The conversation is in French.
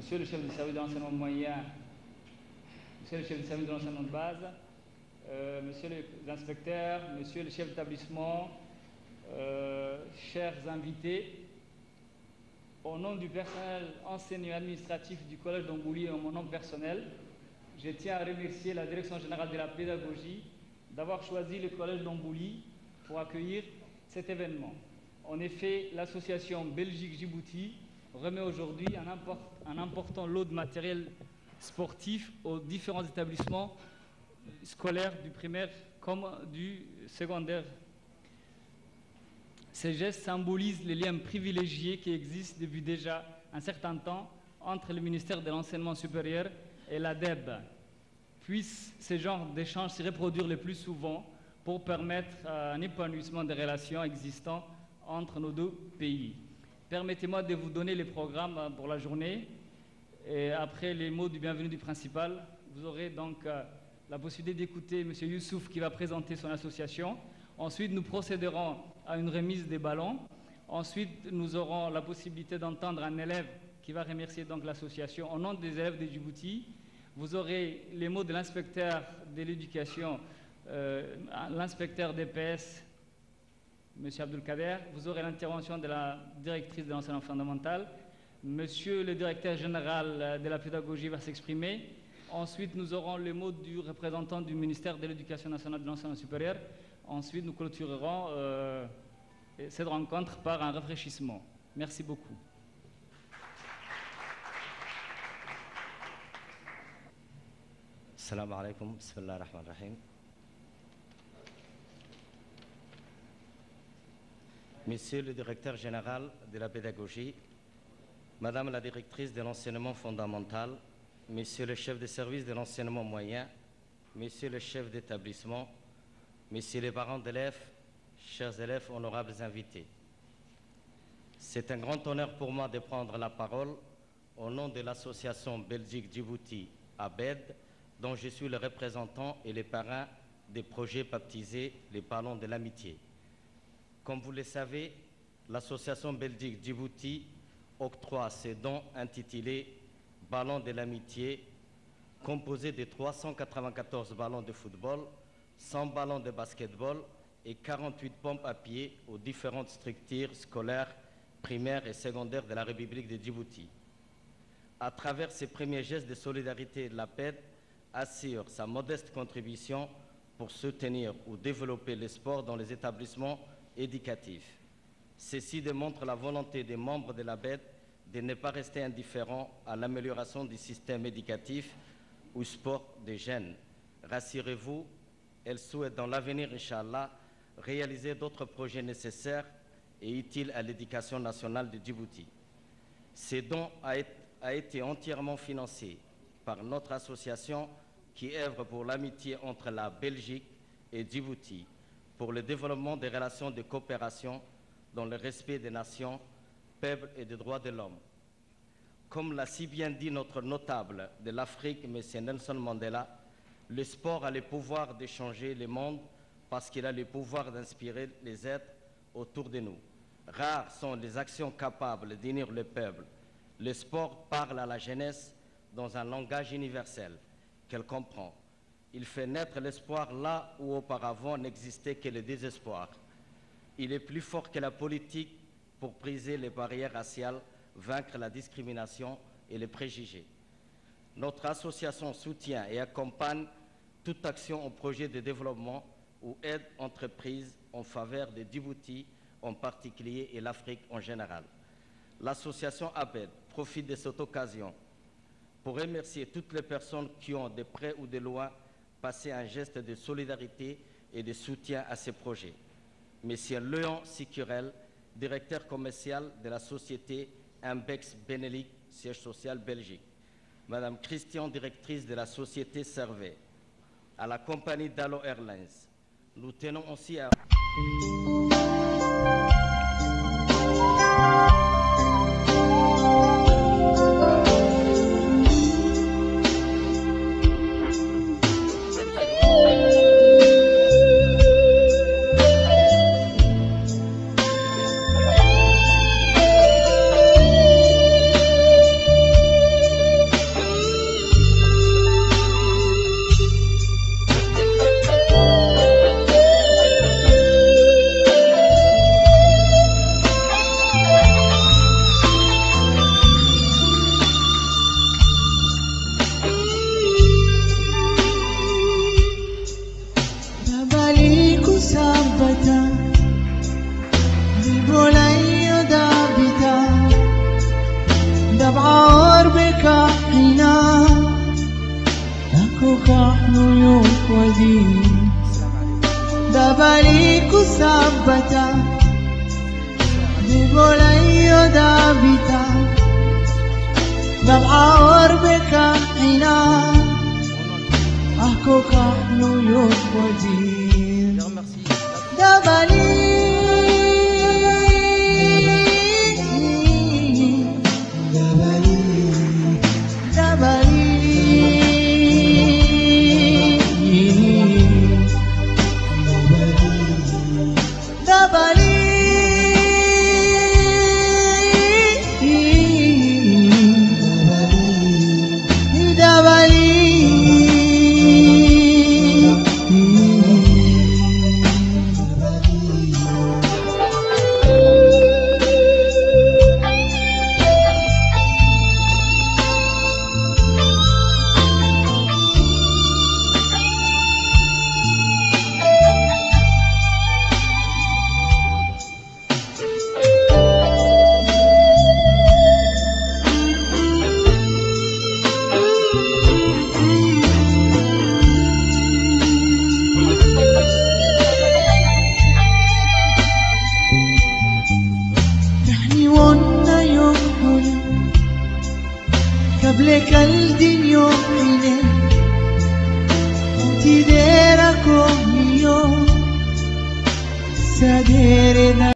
monsieur le chef du service de l'enseignement moyen, monsieur le chef du service de l'enseignement de base, monsieur les inspecteurs, monsieur le chef d'établissement, chers invités, au nom du personnel enseignant et administratif du Collège d'Ambouli et en mon nom personnel, je tiens à remercier la Direction générale de la pédagogie d'avoir choisi le Collège d'Ambouli pour accueillir cet événement. En effet, l'association Belgique-Djibouti remet aujourd'hui un important lot de matériel sportif aux différents établissements scolaires du primaire comme du secondaire. Ces gestes symbolisent les liens privilégiés qui existent depuis déjà un certain temps entre le ministère de l'Enseignement supérieur et l'ADEB. Puissent ces genres d'échanges se reproduire le plus souvent pour permettre un épanouissement des relations existantes entre nos deux pays. Permettez-moi de vous donner les programmes pour la journée. Et après les mots du bienvenue du principal, vous aurez donc la possibilité d'écouter M. Youssouf qui va présenter son association. Ensuite, nous procéderons à une remise des ballons. Ensuite, nous aurons la possibilité d'entendre un élève qui va remercier donc l'association au nom des élèves de Djibouti. Vous aurez les mots de l'inspecteur de l'éducation, l'inspecteur DPS, M. Abdelkader. Vous aurez l'intervention de la directrice de l'enseignement fondamental. Monsieur le directeur général de la pédagogie va s'exprimer. Ensuite, nous aurons les mots du représentant du ministère de l'Éducation nationale et de l'enseignement supérieur. Ensuite, nous clôturerons cette rencontre par un rafraîchissement. Merci beaucoup. Assalamu alaikum, bismillah ar-Rahman ar-Rahim. Monsieur le directeur général de la pédagogie, Madame la directrice de l'enseignement fondamental, Monsieur le chef de service de l'enseignement moyen, Monsieur le chef d'établissement, Messieurs les parents d'élèves, chers élèves, honorables invités. C'est un grand honneur pour moi de prendre la parole au nom de l'association Belgique-Djibouti ABED, dont je suis le représentant et le parrain des projets baptisés les Ballons de l'Amitié. Comme vous le savez, l'association Belgique-Djibouti octroie ses dons intitulés Ballons de l'Amitié, composés de 394 ballons de football, 100 ballons de basketball et 48 pompes à pied aux différentes structures scolaires, primaires et secondaires de la République de Djibouti. À travers ces premiers gestes de solidarité, l'APED assure sa modeste contribution pour soutenir ou développer le sport dans les établissements éducatifs. Ceci démontre la volonté des membres de l'APED de ne pas rester indifférents à l'amélioration du système éducatif ou sport des jeunes. Rassurez-vous, elle souhaite dans l'avenir, Inch'Allah, réaliser d'autres projets nécessaires et utiles à l'éducation nationale de Djibouti. Ce don a été entièrement financé par notre association qui œuvre pour l'amitié entre la Belgique et Djibouti, pour le développement des relations de coopération dans le respect des nations, peuples et des droits de l'homme. Comme l'a si bien dit notre notable de l'Afrique, M. Nelson Mandela, le sport a le pouvoir de changer le monde parce qu'il a le pouvoir d'inspirer les êtres autour de nous. Rares sont les actions capables d'unir le peuple. Le sport parle à la jeunesse dans un langage universel qu'elle comprend. Il fait naître l'espoir là où auparavant n'existait que le désespoir. Il est plus fort que la politique pour briser les barrières raciales, vaincre la discrimination et les préjugés. Notre association soutient et accompagne toute action au projet de développement ou aide entreprise en faveur de Djibouti en particulier et l'Afrique en général. L'association APED profite de cette occasion pour remercier toutes les personnes qui ont, de près ou de loin, passé un geste de solidarité et de soutien à ces projets. Monsieur Léon Sicurel, directeur commercial de la société Imbex Benelux, siège social Belgique. Madame Christian, directrice de la société Servet, à la compagnie Dalo Airlines. Nous tenons aussi à... نيوك ودين دباليكو سابتا ببولايو دابتا نبعور بكا عنا أحكوكا نيوك ودين دباليكو قبلك الدنيا حيني انتي ديرك يوم ساديرنا